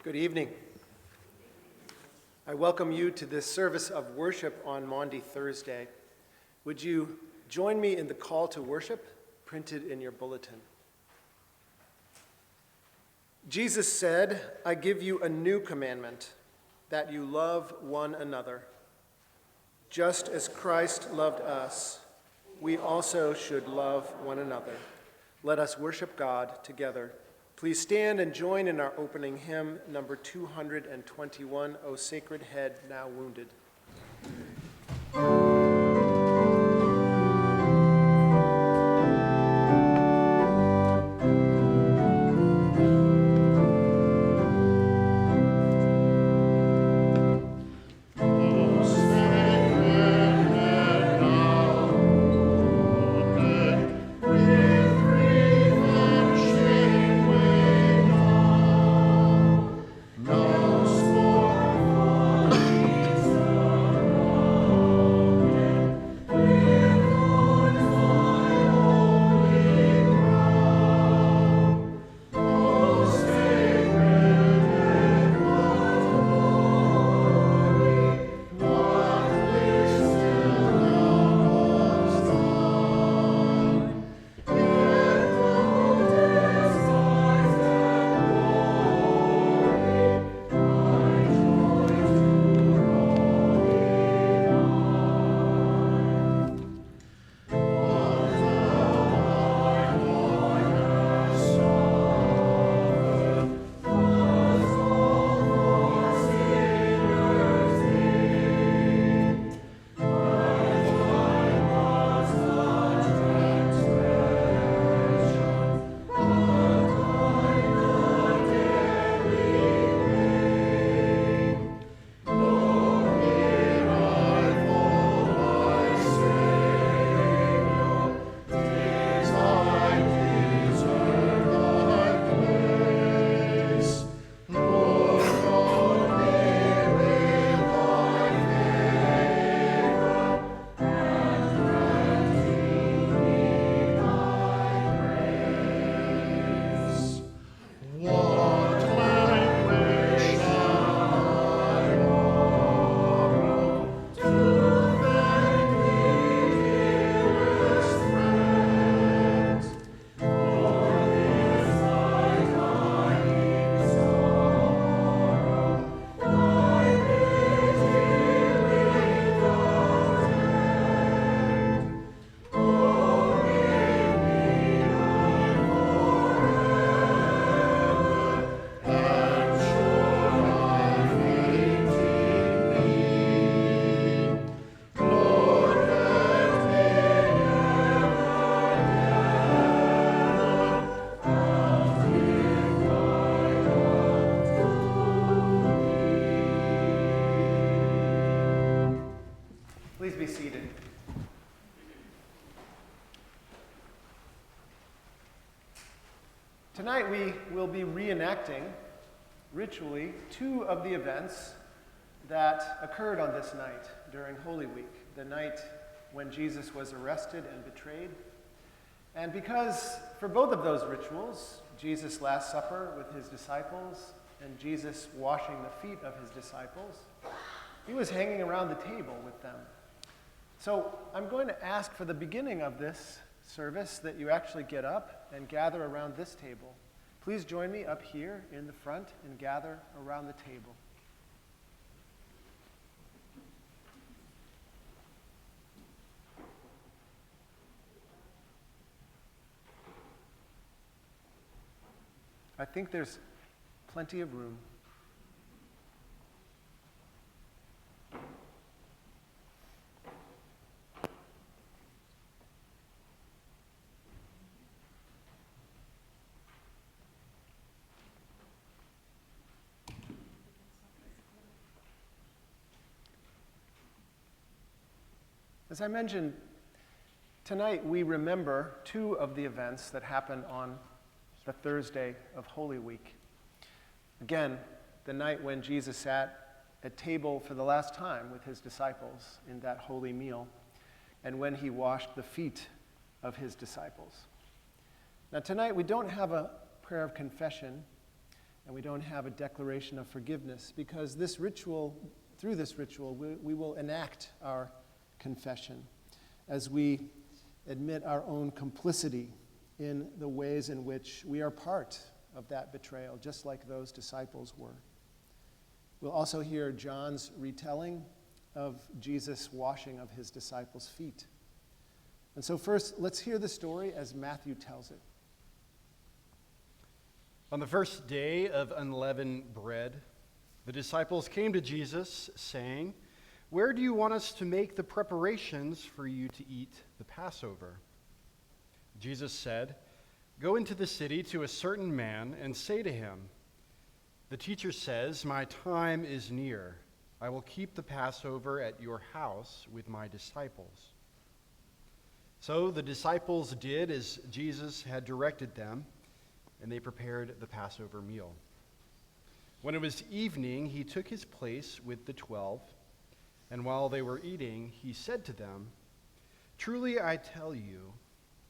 Good evening. I welcome you to this service of worship on Maundy Thursday. Would you join me in the call to worship printed in your bulletin? Jesus said, "I give you a new commandment, that you love one another. Just as Christ loved us, we also should love one another. Let us worship God together." Please stand and join in our opening hymn, number 221, O Sacred Head, Now Wounded. Please be seated. Tonight we will be reenacting, ritually, two of the events that occurred on this night during Holy Week, the night when Jesus was arrested and betrayed. And because for both of those rituals, Jesus' Last Supper with his disciples and Jesus washing the feet of his disciples, he was hanging around the table with them. So I'm going to ask for the beginning of this service that you actually get up and gather around this table. Please join me up here in the front and gather around the table. I think there's plenty of room. As I mentioned, tonight we remember two of the events that happened on the Thursday of Holy Week. Again, the night when Jesus sat at table for the last time with his disciples in that holy meal, and when he washed the feet of his disciples. Now tonight we don't have a prayer of confession, and we don't have a declaration of forgiveness, because through this ritual, we will enact our confession as we admit our own complicity in the ways in which we are part of that betrayal, just like those disciples were. We'll also hear John's retelling of Jesus' washing of his disciples' feet. And so first, let's hear the story as Matthew tells it. On the first day of unleavened bread, the disciples came to Jesus, saying, "Where do you want us to make the preparations for you to eat the Passover?" Jesus said, "Go into the city to a certain man and say to him, 'The teacher says, my time is near. I will keep the Passover at your house with my disciples.'" So the disciples did as Jesus had directed them, and they prepared the Passover meal. When it was evening, he took his place with the 12, and while they were eating, he said to them, "Truly I tell you,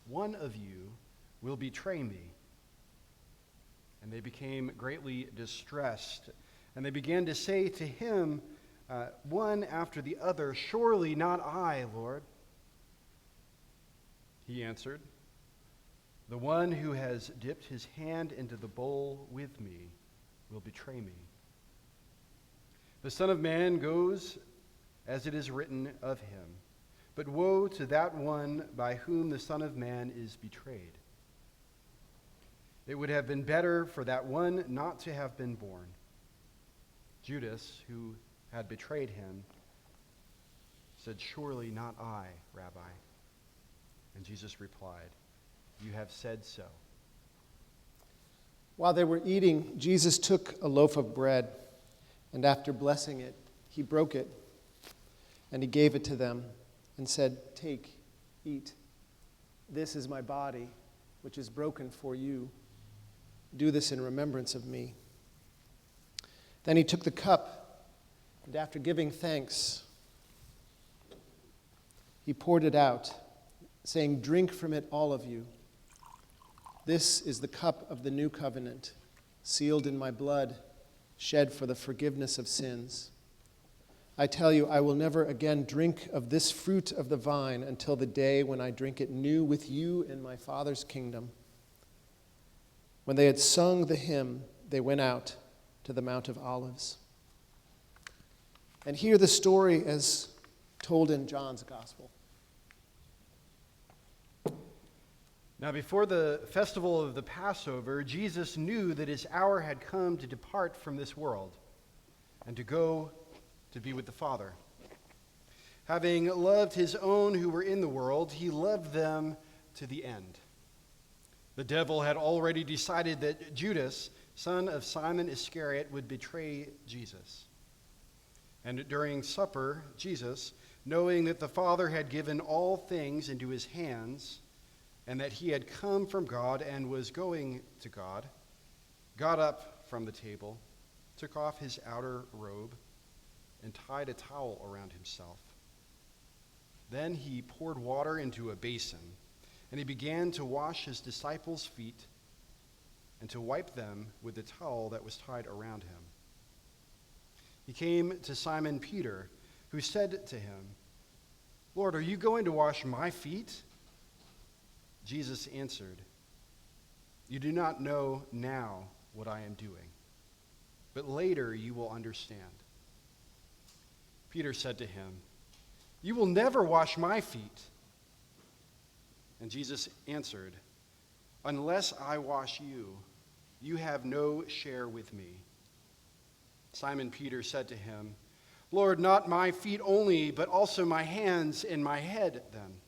one of you will betray me." And they became greatly distressed, and they began to say to him, one after the other, "Surely not I, Lord." He answered, "The one who has dipped his hand into the bowl with me will betray me. The Son of Man goes as it is written of him, but woe to that one by whom the Son of Man is betrayed. It would have been better for that one not to have been born." Judas, who had betrayed him, said, "Surely not I, Rabbi." And Jesus replied, "You have said so." While they were eating, Jesus took a loaf of bread, and after blessing it, he broke it, and he gave it to them, and said, "Take, eat. This is my body, which is broken for you. Do this in remembrance of me." Then he took the cup, and after giving thanks, he poured it out, saying, "Drink from it, all of you. This is the cup of the new covenant, sealed in my blood, shed for the forgiveness of sins. I tell you, I will never again drink of this fruit of the vine until the day when I drink it new with you in my Father's kingdom." When they had sung the hymn, they went out to the Mount of Olives. And hear the story as told in John's Gospel. Now, before the festival of the Passover, Jesus knew that his hour had come to depart from this world and to go to be with the Father. Having loved his own who were in the world, he loved them to the end. The devil had already decided that Judas, son of Simon Iscariot, would betray Jesus. And during supper, Jesus, knowing that the Father had given all things into his hands, and that he had come from God and was going to God, got up from the table, took off his outer robe, and tied a towel around himself. Then he poured water into a basin, and he began to wash his disciples' feet and to wipe them with the towel that was tied around him. He came to Simon Peter, who said to him, "Lord, are you going to wash my feet?" Jesus answered, "You do not know now what I am doing, but later you will understand." Peter said to him, "You will never wash my feet." And Jesus answered, "Unless I wash you, you have no share with me." Simon Peter said to him, "Lord, not my feet only, but also my hands and my head then."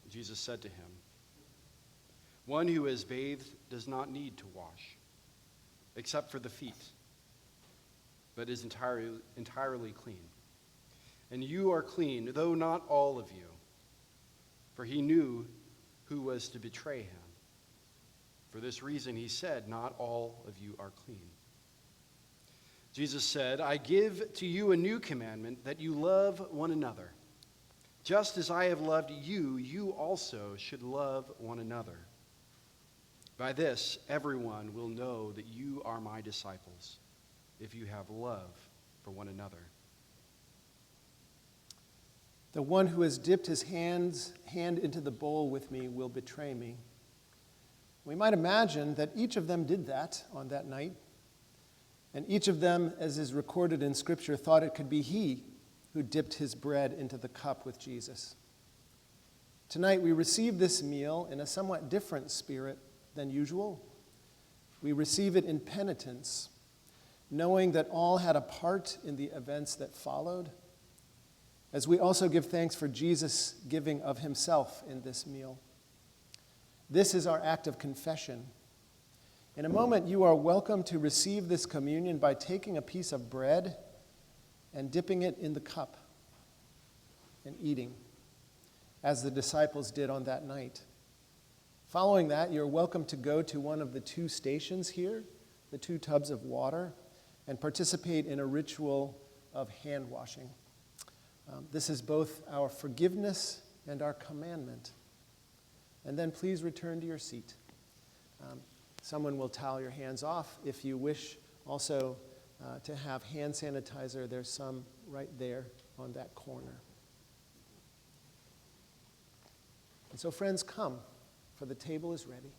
Jesus said to him, "One who is bathed does not need to wash, except for the feet, but is entirely clean. And you are clean, though not all of you." For he knew who was to betray him. For this reason he said, "Not all of you are clean." Jesus said, "I give to you a new commandment, that you love one another. Just as I have loved you, you also should love one another. By this, everyone will know that you are my disciples, if you have love for one another. The one who has dipped his hand into the bowl with me will betray me. We might imagine that each of them did that on that night, and each of them, as is recorded in Scripture, thought it could be he who dipped his bread into the cup with Jesus. Tonight we receive this meal in a somewhat different spirit than usual. We receive it in penitence, knowing that all had a part in the events that followed, as we also give thanks for Jesus' giving of himself in this meal. This is our act of confession. In a moment, you are welcome to receive this communion by taking a piece of bread and dipping it in the cup and eating, as the disciples did on that night. Following that, you're welcome to go to one of the two stations here, the 2 tubs of water, and participate in a ritual of hand washing. This is both our forgiveness and our commandment. And then please return to your seat. Someone will towel your hands off. If you wish also to have hand sanitizer, there's some right there on that corner. And so, friends, come, for the table is ready.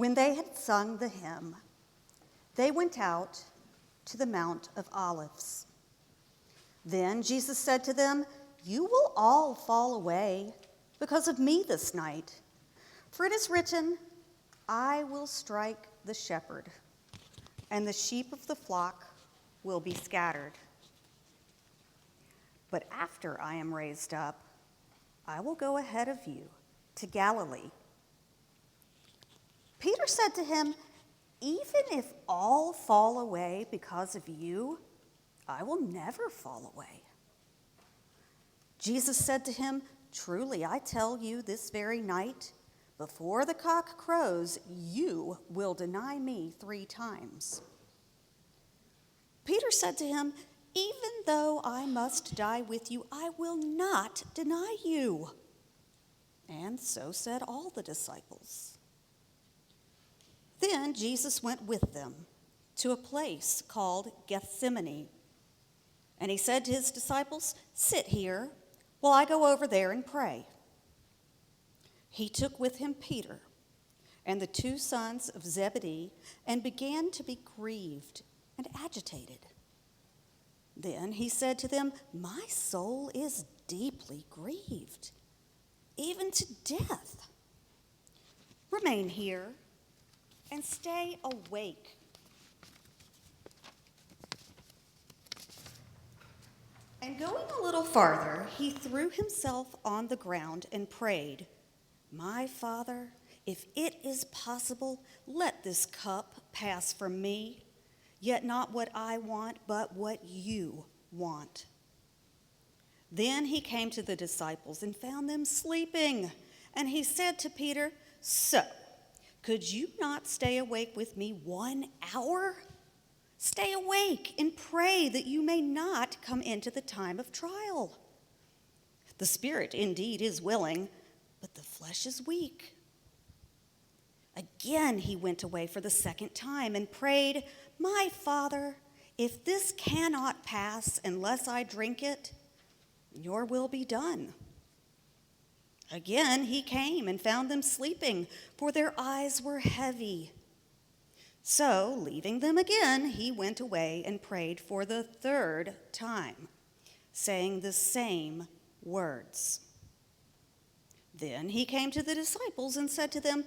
When they had sung the hymn, they went out to the Mount of Olives. Then Jesus said to them, "You will all fall away because of me this night. For it is written, I will strike the shepherd, and the sheep of the flock will be scattered. But after I am raised up, I will go ahead of you to Galilee." Peter said to him, "Even if all fall away because of you, I will never fall away." Jesus said to him, "Truly, I tell you, this very night, before the cock crows, you will deny me 3 times. Peter said to him, "Even though I must die with you, I will not deny you." And so said all the disciples. Then Jesus went with them to a place called Gethsemane. And he said to his disciples, "Sit here while I go over there and pray." He took with him Peter and the 2 sons of Zebedee and began to be grieved and agitated. Then he said to them, "My soul is deeply grieved, even to death. Remain here and stay awake." And going a little farther, he threw himself on the ground and prayed, "My Father, if it is possible, let this cup pass from me, yet not what I want, but what you want." Then he came to the disciples and found them sleeping. And he said to Peter, "So, could you not stay awake with me 1 hour? Stay awake and pray that you may not come into the time of trial. The spirit indeed is willing, but the flesh is weak." Again he went away for the 2nd time and prayed, "My Father, if this cannot pass unless I drink it, your will be done." Again he came and found them sleeping, for their eyes were heavy. So, leaving them again, he went away and prayed for the 3rd time, saying the same words. Then he came to the disciples and said to them,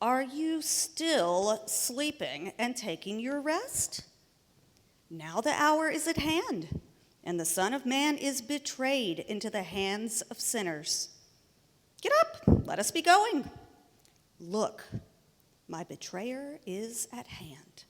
"Are you still sleeping and taking your rest? Now the hour is at hand, and the Son of Man is betrayed into the hands of sinners. Get up, let us be going. Look, my betrayer is at hand."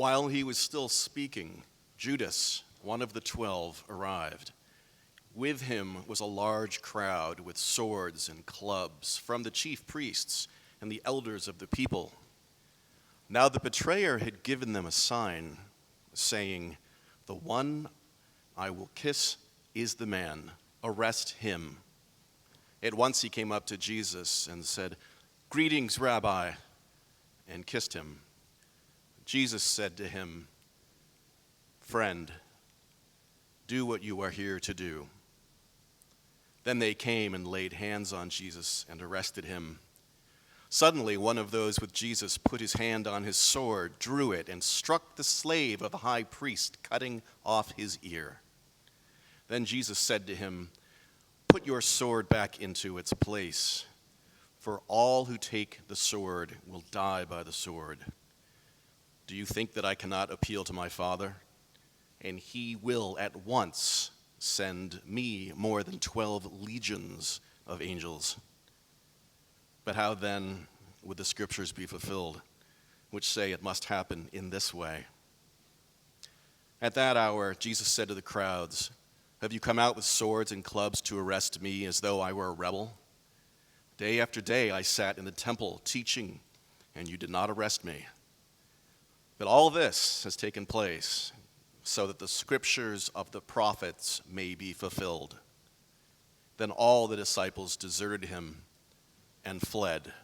While he was still speaking, Judas, one of the 12, arrived. With him was a large crowd with swords and clubs from the chief priests and the elders of the people. Now the betrayer had given them a sign, saying, "The one I will kiss is the man. Arrest him." At once he came up to Jesus and said, "Greetings, Rabbi," and kissed him. Jesus said to him, "Friend, do what you are here to do." Then they came and laid hands on Jesus and arrested him. Suddenly, one of those with Jesus put his hand on his sword, drew it, and struck the slave of the high priest, cutting off his ear. Then Jesus said to him, "Put your sword back into its place, for all who take the sword will die by the sword. Do you think that I cannot appeal to my Father? And he will at once send me more than 12 legions of angels. But how then would the scriptures be fulfilled, which say it must happen in this way?" At that hour, Jesus said to the crowds, "Have you come out with swords and clubs to arrest me as though I were a rebel? Day after day I sat in the temple teaching, and you did not arrest me. But all this has taken place so that the scriptures of the prophets may be fulfilled." Then all the disciples deserted him and fled.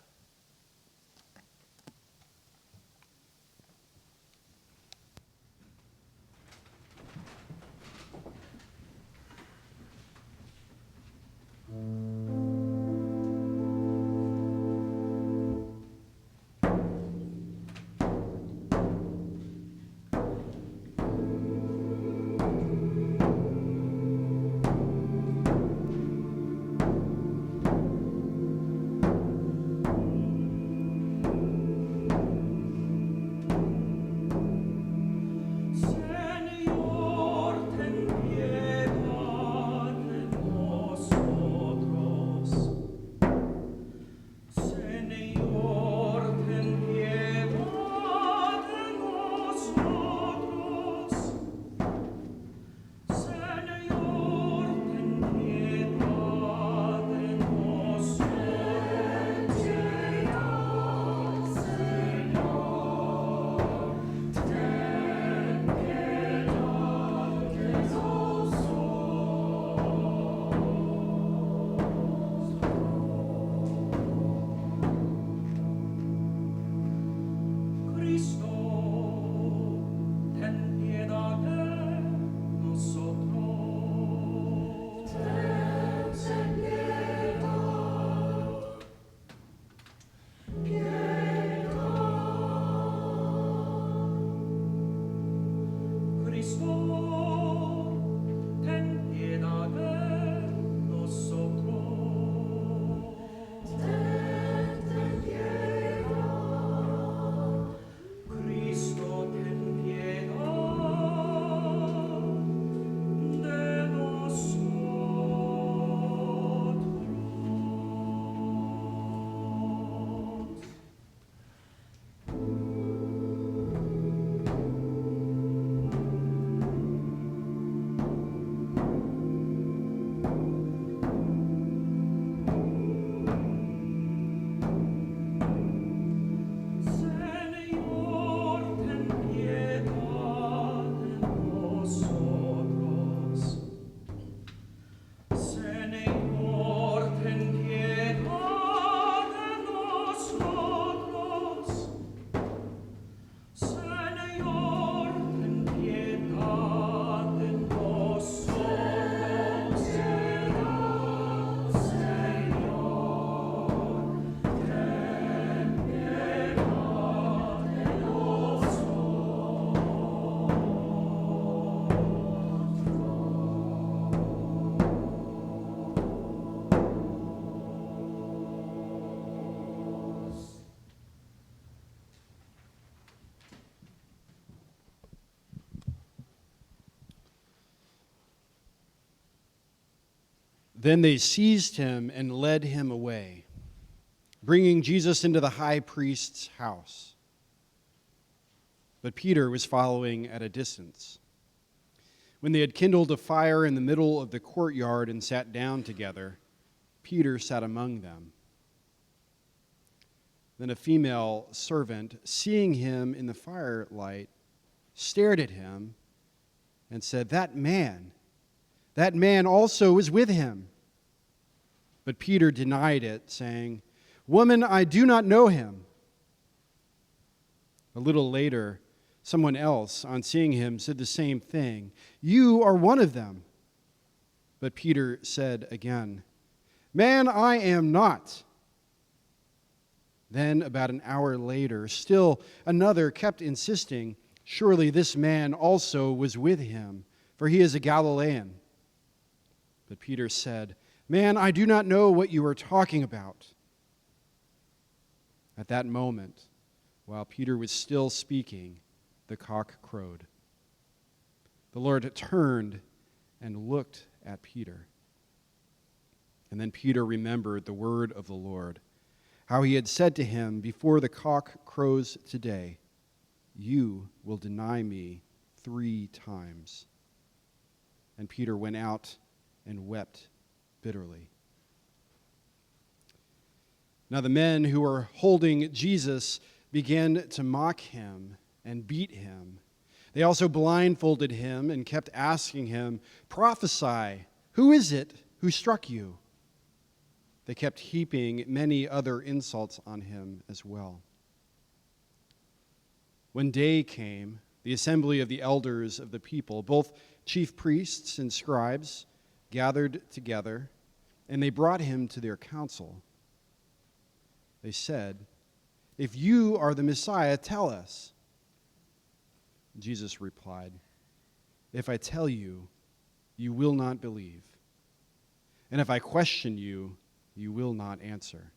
Then they seized him and led him away, bringing Jesus into the high priest's house. but Peter was following at a distance. When they had kindled a fire in the middle of the courtyard and sat down together, Peter sat among them. Then a female servant, seeing him in the firelight, stared at him and said, that man also was with him." But Peter denied it, saying, "Woman, I do not know him." A little later, someone else, on seeing him, said the same thing. "You are one of them." But Peter said again, "Man, I am not." Then, about an hour later, still another kept insisting, "Surely this man also was with him, for he is a Galilean." But Peter said, "Man, I do not know what you are talking about." At that moment, while Peter was still speaking, the cock crowed. The Lord turned and looked at Peter. And then Peter remembered the word of the Lord, how he had said to him, "Before the cock crows today, you will deny me 3 times." And Peter went out and wept bitterly. Now the men who were holding Jesus began to mock him and beat him. They also blindfolded him and kept asking him, "Prophesy, who is it who struck you?" They kept heaping many other insults on him as well. When day came, the assembly of the elders of the people, both chief priests and scribes, gathered together, and they brought him to their council. They said, "If you are the Messiah, tell us." Jesus replied, "If I tell you, you will not believe. And if I question you, you will not answer.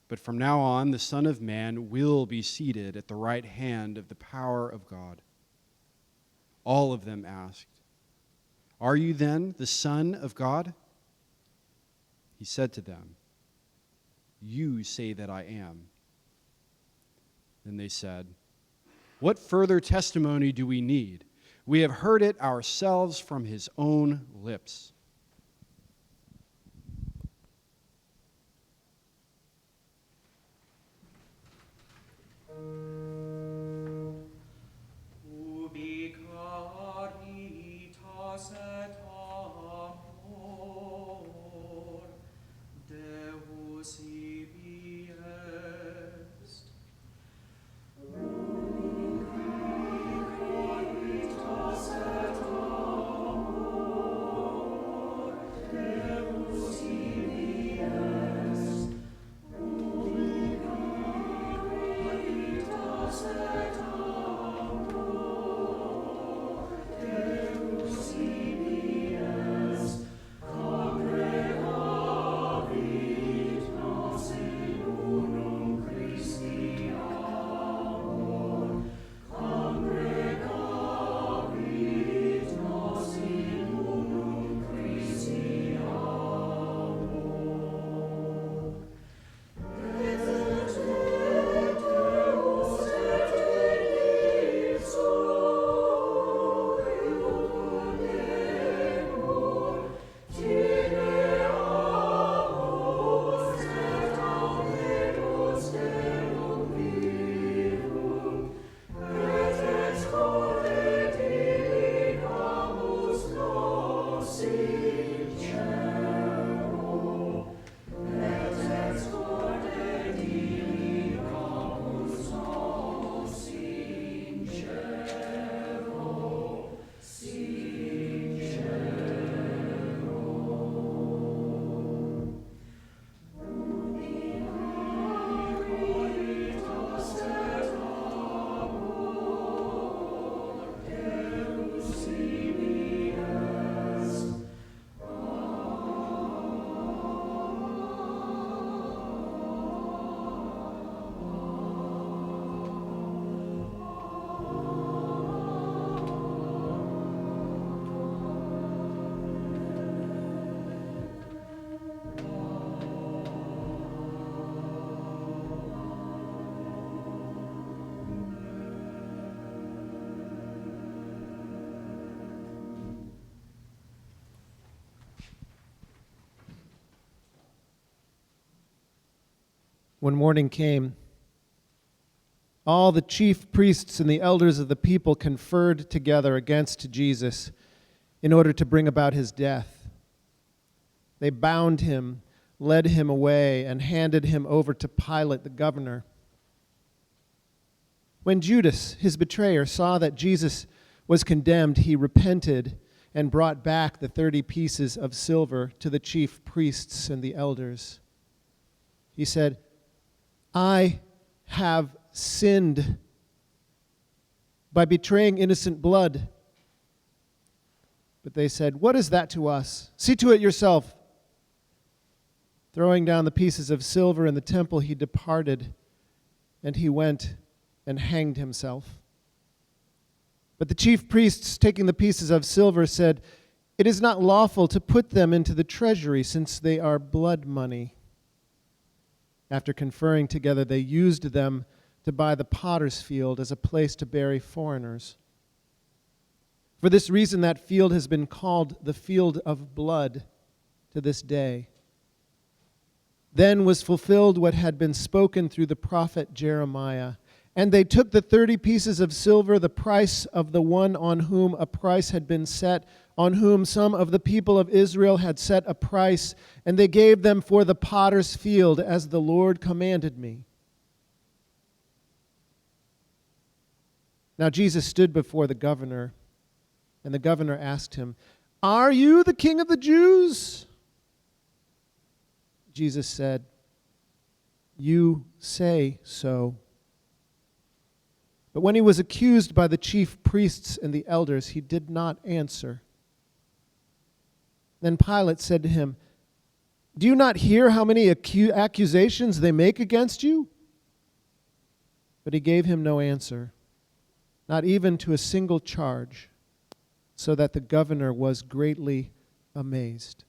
But from now on, the Son of Man will be seated at the right hand of the power of God." All of them asked, "Are you then the Son of God?" He said to them, "You say that I am." Then they said, "What further testimony do we need? We have heard it ourselves from his own lips." When morning came, all the chief priests and the elders of the people conferred together against Jesus in order to bring about his death. They bound him, led him away, and handed him over to Pilate, the governor. When Judas, his betrayer, saw that Jesus was condemned, he repented and brought back the 30 pieces of silver to the chief priests and the elders. He said, "I have sinned by betraying innocent blood." But they said, "What is that to us? See to it yourself." Throwing down the pieces of silver in the temple, he departed, and he went and hanged himself. But the chief priests, taking the pieces of silver, said, "It is not lawful to put them into the treasury, since they are blood money." After conferring together, they used them to buy the potter's field as a place to bury foreigners. For this reason, that field has been called the field of blood to this day. Then was fulfilled what had been spoken through the prophet Jeremiah. And they took the 30 pieces of silver, the price of the one on whom a price had been set, on whom some of the people of Israel had set a price, and they gave them for the potter's field, as the Lord commanded me. Now Jesus stood before the governor, and the governor asked him, "Are you the king of the Jews?" Jesus said, "You say so." But when he was accused by the chief priests and the elders, he did not answer. Then Pilate said to him, "Do you not hear how many accusations they make against you?" But he gave him no answer, not even to a single charge, so that the governor was greatly amazed.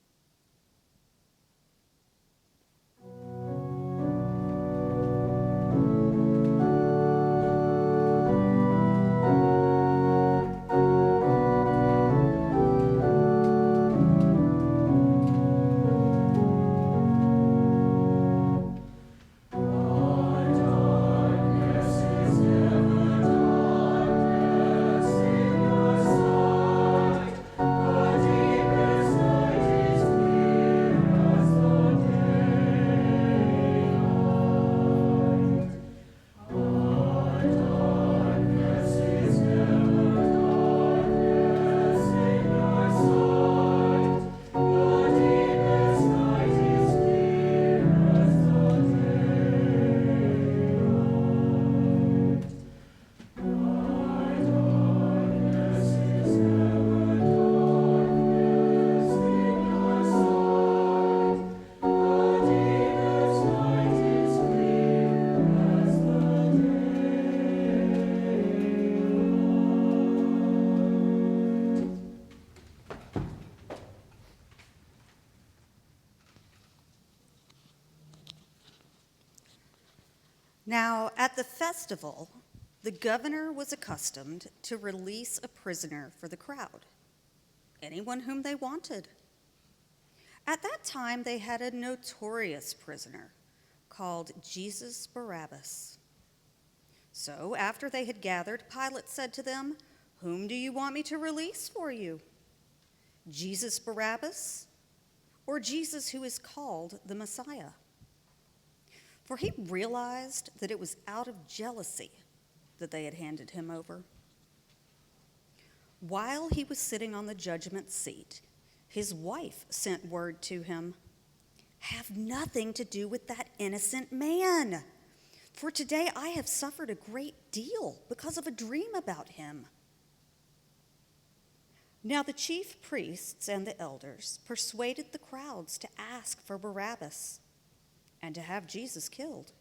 Now, at the festival, the governor was accustomed to release a prisoner for the crowd, anyone whom they wanted. At that time, they had a notorious prisoner called Jesus Barabbas. So, after they had gathered, Pilate said to them, "Whom do you want me to release for you? Jesus Barabbas, or Jesus who is called the Messiah?" For he realized that it was out of jealousy that they had handed him over. While he was sitting on the judgment seat, his wife sent word to him, "Have nothing to do with that innocent man, for today I have suffered a great deal because of a dream about him." Now the chief priests and the elders persuaded the crowds to ask for Barabbas and to have Jesus killed.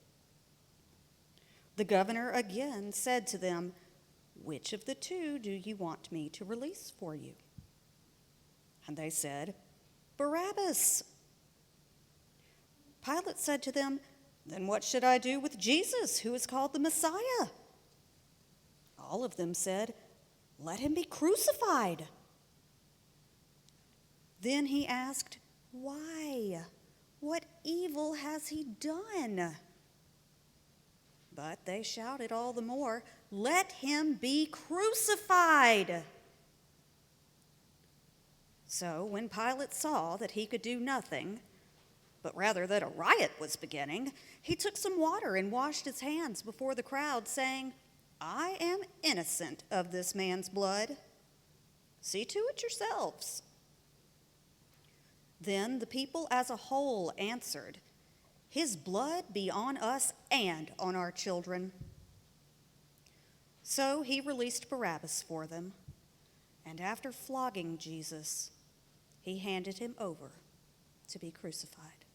The governor again said to them, "Which of the two do you want me to release for you?" And they said, "Barabbas." Pilate said to them, "Then what should I do with Jesus, who is called the Messiah?" All of them said, "Let him be crucified." Then he asked, "Why? What evil has he done?" But they shouted all the more, "Let him be crucified!" So when Pilate saw that he could do nothing, but rather that a riot was beginning, he took some water and washed his hands before the crowd, saying, "I am innocent of this man's blood. See to it yourselves." Then the people as a whole answered, "His blood be on us and on our children." So he released Barabbas for them, and after flogging Jesus, he handed him over to be crucified.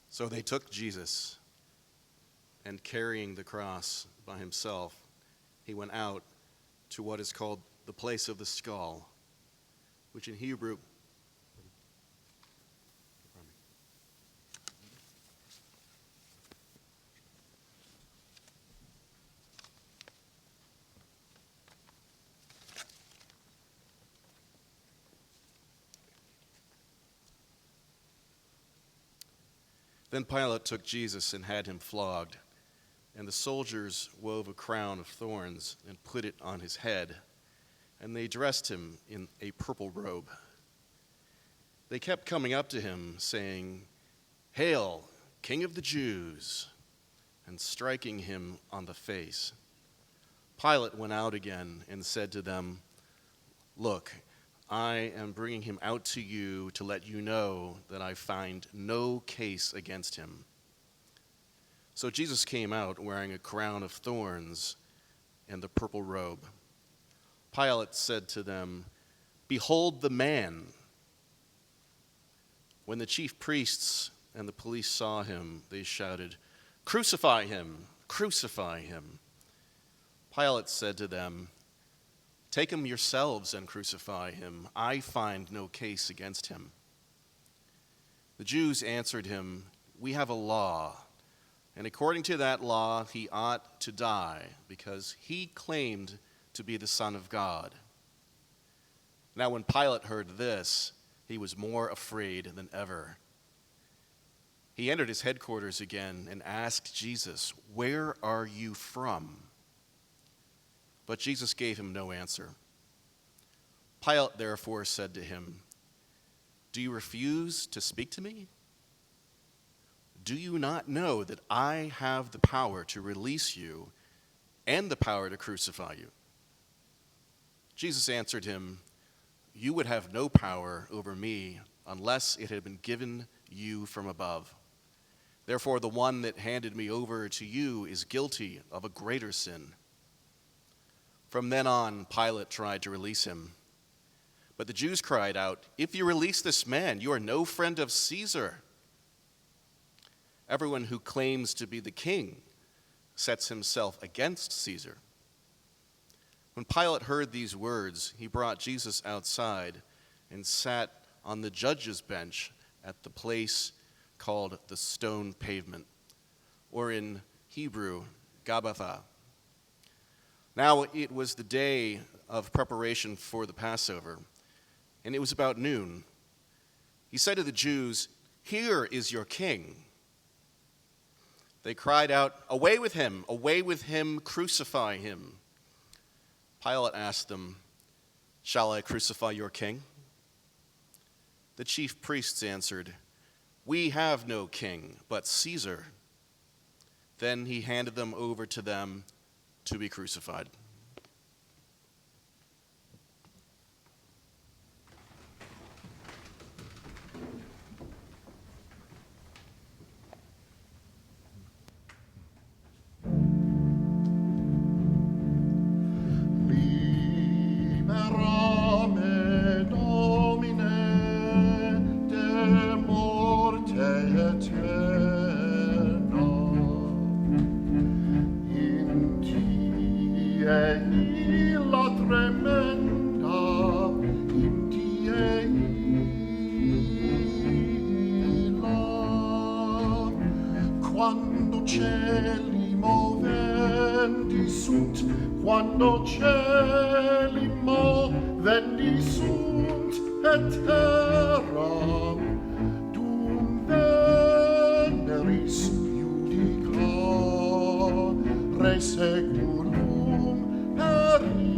So they took Jesus, and carrying the cross by himself, he went out to what is called the place of the skull, which in Hebrew Then Pilate took Jesus and had him flogged, and the soldiers wove a crown of thorns and put it on his head, and they dressed him in a purple robe. They kept coming up to him, saying, "Hail, King of the Jews," and striking him on the face. Pilate went out again and said to them, "Look, I am bringing him out to you to let you know that I find no case against him." So Jesus came out wearing a crown of thorns and the purple robe. Pilate said to them, "Behold the man." When the chief priests and the police saw him, they shouted, "Crucify him! Crucify him!" Pilate said to them, "Take him yourselves and crucify him. I find no case against him." The Jews answered him, "We have a law, and according to that law he ought to die, because he claimed to be the Son of God." Now when Pilate heard this, he was more afraid than ever. He entered his headquarters again and asked Jesus, "Where are you from?" But Jesus gave him no answer. Pilate therefore said to him, "Do you refuse to speak to me? Do you not know that I have the power to release you and the power to crucify you?" Jesus answered him, "You would have no power over me unless it had been given you from above. Therefore, the one that handed me over to you is guilty of a greater sin." From then on, Pilate tried to release him. But the Jews cried out, "If you release this man, you are no friend of Caesar. Everyone who claims to be the king sets himself against Caesar." When Pilate heard these words, he brought Jesus outside and sat on the judge's bench at the place called the Stone Pavement, or in Hebrew, Gabbatha. Now it was the day of preparation for the Passover, and it was about noon. He said to the Jews, "Here is your king." They cried out, away with him, crucify him." Pilate asked them, "Shall I crucify your king?" The chief priests answered, "We have no king but Caesar." Then he handed them over to them to be crucified. Libera me, Domine, de morte eterna. In tie illa tremenda, in tie illa. Quando cieli movendi sunt, quando cieli movendi sunt, et terra dum veneris iudica, reseculum perinem.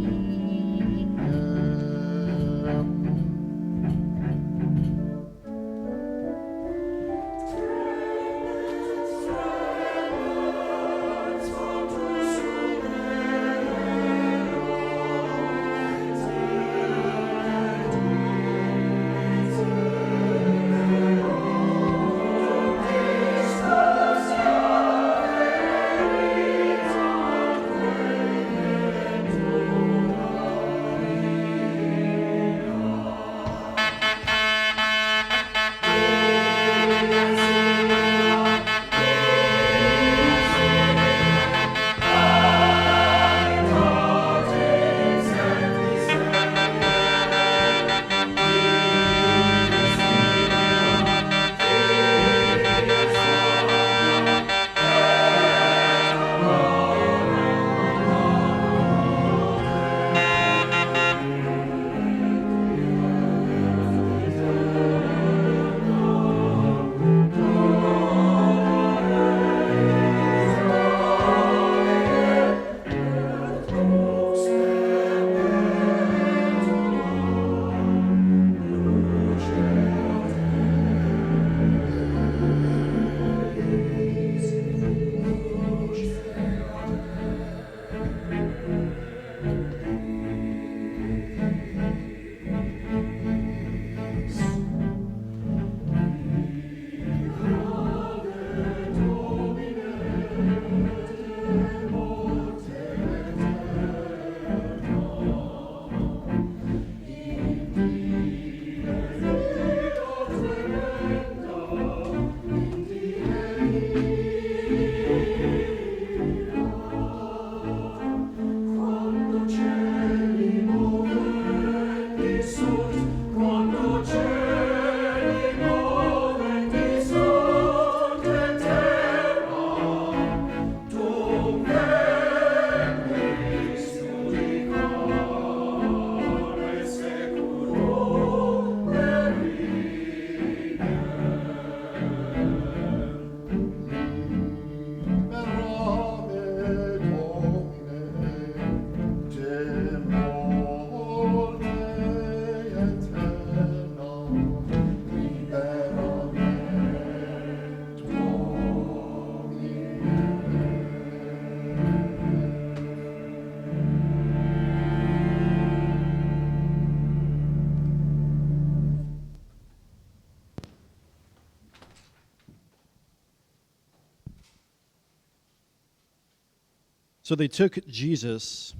So they took Jesus,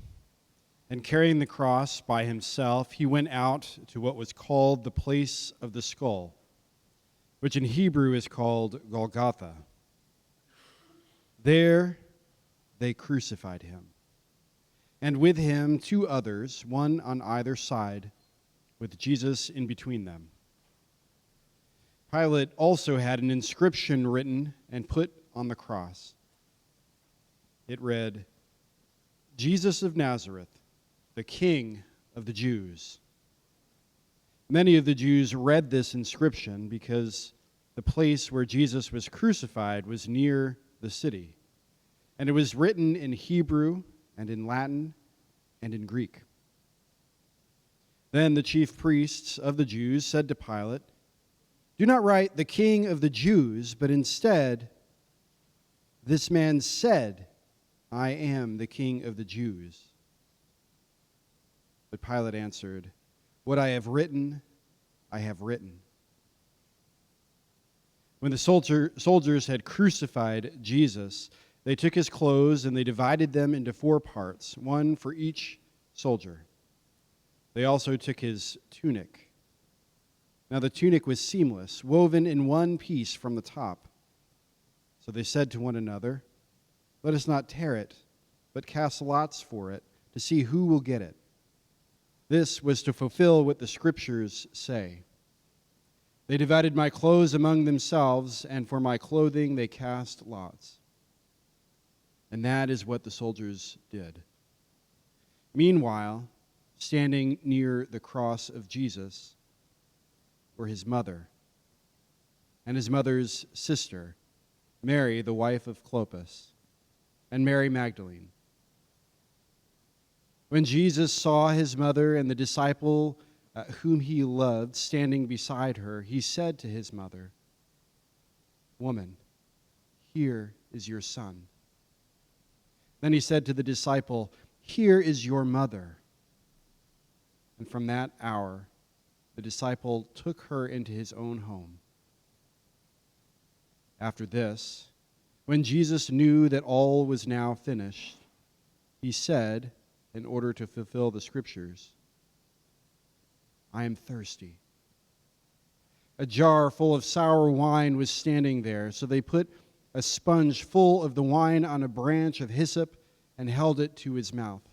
and carrying the cross by himself, he went out to what was called the place of the skull, which in Hebrew is called Golgotha. There they crucified him, and with him 2 others, one on either side, with Jesus in between them. Pilate also had an inscription written and put on the cross. It read, "Jesus of Nazareth, the King of the Jews." Many of the Jews read this inscription because the place where Jesus was crucified was near the city, and it was written in Hebrew and in Latin and in Greek. Then the chief priests of the Jews said to Pilate, "Do not write the King of the Jews, but instead, this man said, 'I am the King of the Jews.'" But Pilate answered, "What I have written, I have written." When the soldiers had crucified Jesus, they took his clothes and they divided them into 4 parts, one for each soldier. They also took his tunic. Now the tunic was seamless, woven in one piece from the top. So they said to one another, "Let us not tear it, but cast lots for it to see who will get it." This was to fulfill what the Scriptures say. "They divided my clothes among themselves, and for my clothing they cast lots." And that is what the soldiers did. Meanwhile, standing near the cross of Jesus were his mother and his mother's sister, Mary, the wife of Clopas, and Mary Magdalene. When Jesus saw his mother and the disciple whom he loved standing beside her, he said to his mother, "Woman, here is your son." Then he said to the disciple, "Here is your mother." And from that hour, the disciple took her into his own home. After this, when Jesus knew that all was now finished, he said, in order to fulfill the Scriptures, "I am thirsty." A jar full of sour wine was standing there, so they put a sponge full of the wine on a branch of hyssop and held it to his mouth.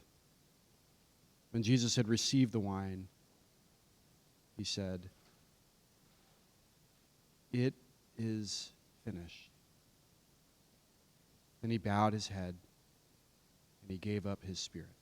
When Jesus had received the wine, he said, "It is finished." Then he bowed his head and he gave up his spirit.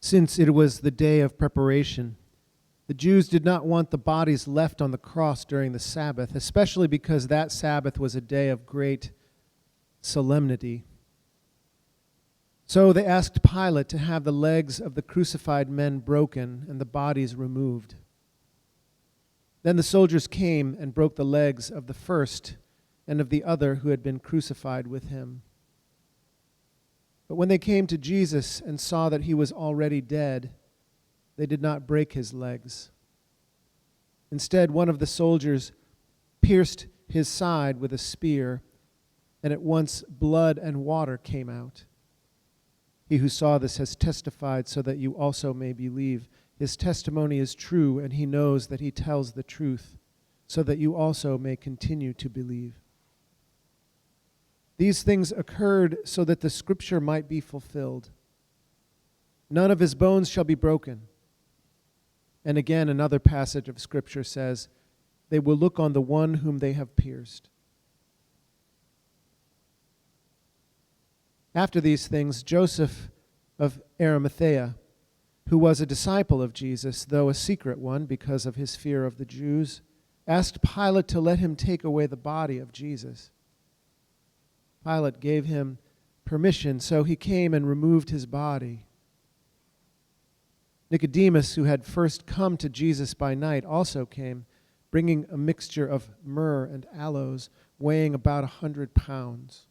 Since it was the day of preparation, the Jews did not want the bodies left on the cross during the Sabbath, especially because that Sabbath was a day of great solemnity. So they asked Pilate to have the legs of the crucified men broken and the bodies removed. Then the soldiers came and broke the legs of the first and of the other who had been crucified with him. But when they came to Jesus and saw that he was already dead, they did not break his legs. Instead, one of the soldiers pierced his side with a spear, and at once blood and water came out. He who saw this has testified so that you also may believe. His testimony is true, and he knows that he tells the truth, so that you also may continue to believe. These things occurred so that the scripture might be fulfilled. None of his bones shall be broken. And again, another passage of scripture says, they will look on the one whom they have pierced. After these things, Joseph of Arimathea, who was a disciple of Jesus, though a secret one because of his fear of the Jews, asked Pilate to let him take away the body of Jesus. Pilate gave him permission, so he came and removed his body. Nicodemus, who had first come to Jesus by night, also came, bringing a mixture of myrrh and aloes, weighing about 100 pounds.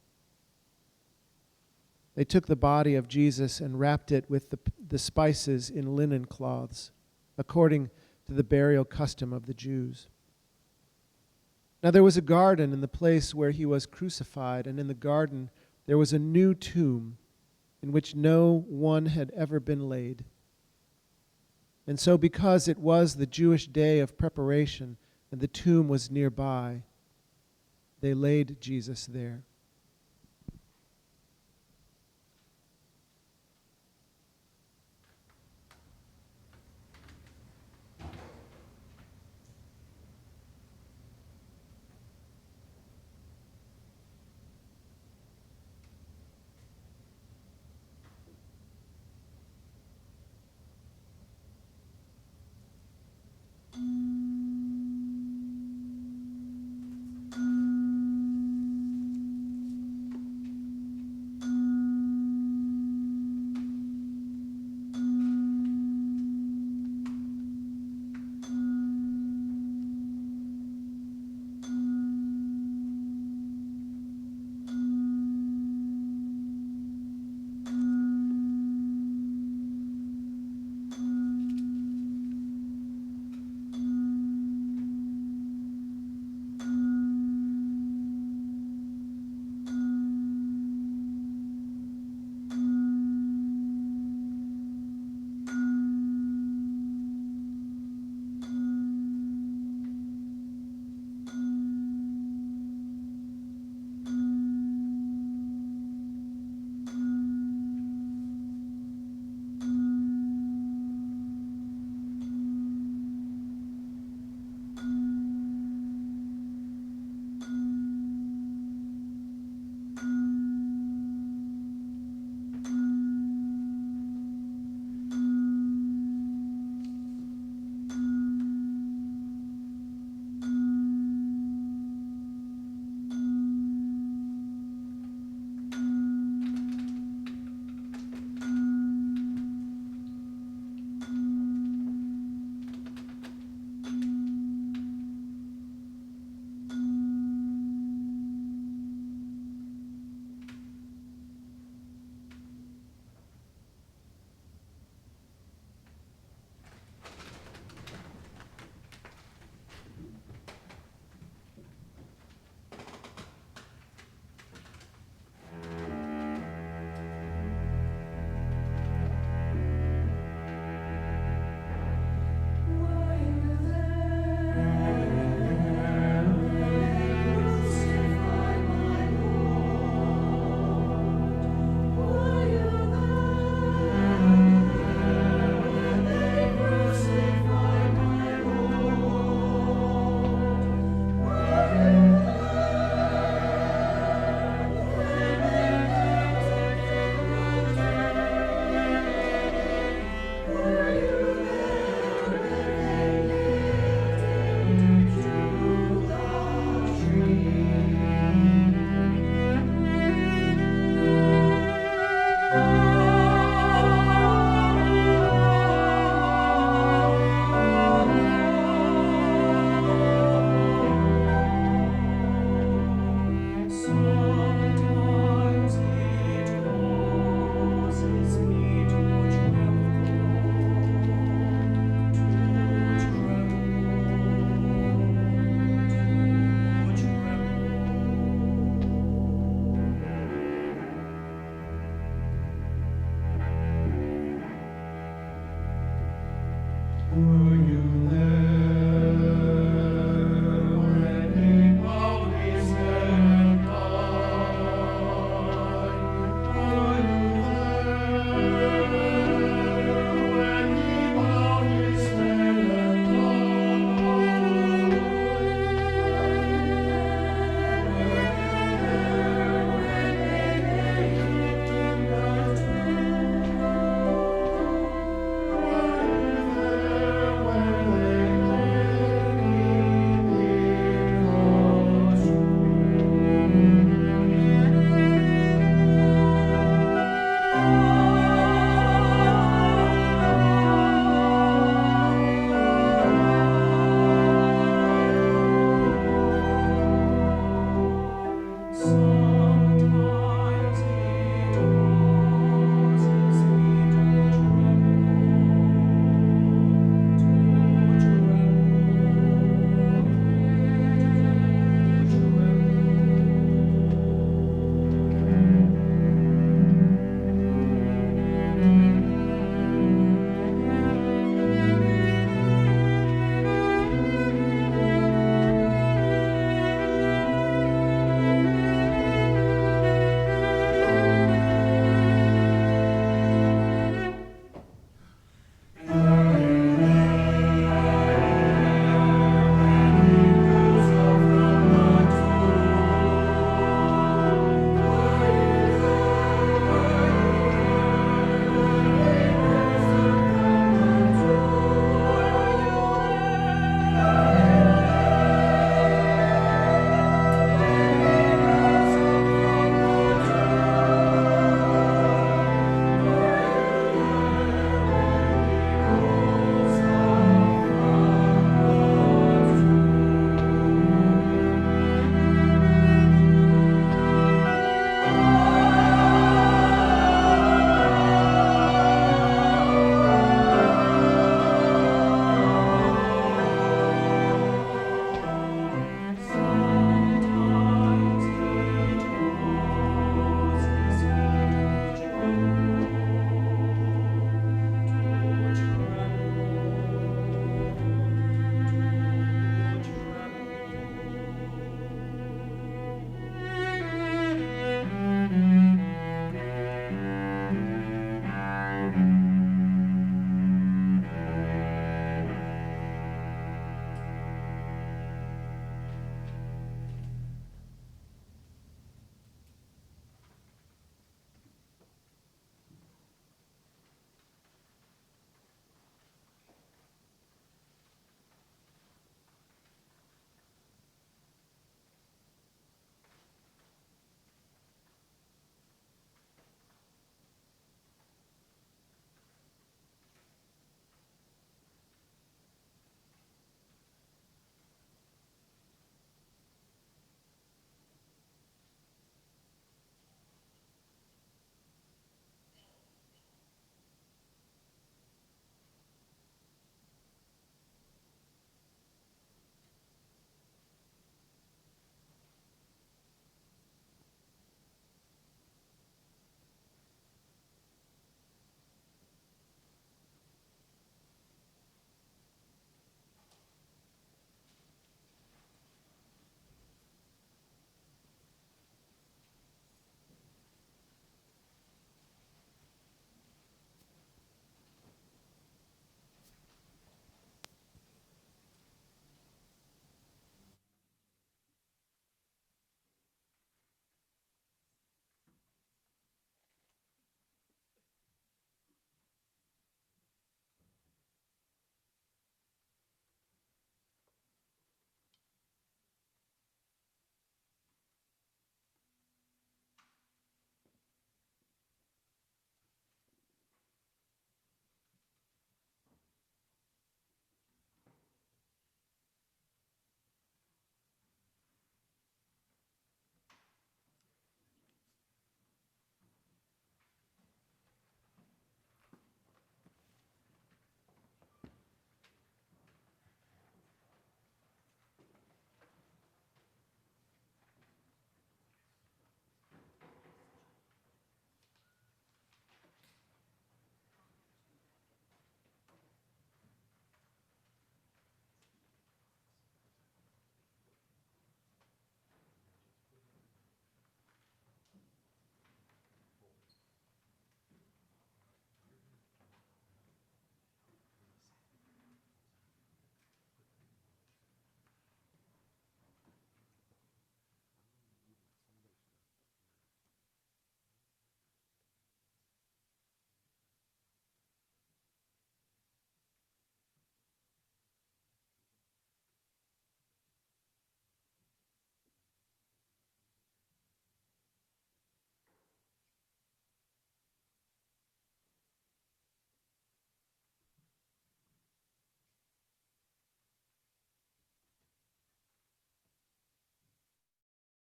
They took the body of Jesus and wrapped it with the spices in linen cloths, according to the burial custom of the Jews. Now there was a garden in the place where he was crucified, and in the garden there was a new tomb in which no one had ever been laid. And so because it was the Jewish day of preparation and the tomb was nearby, they laid Jesus there.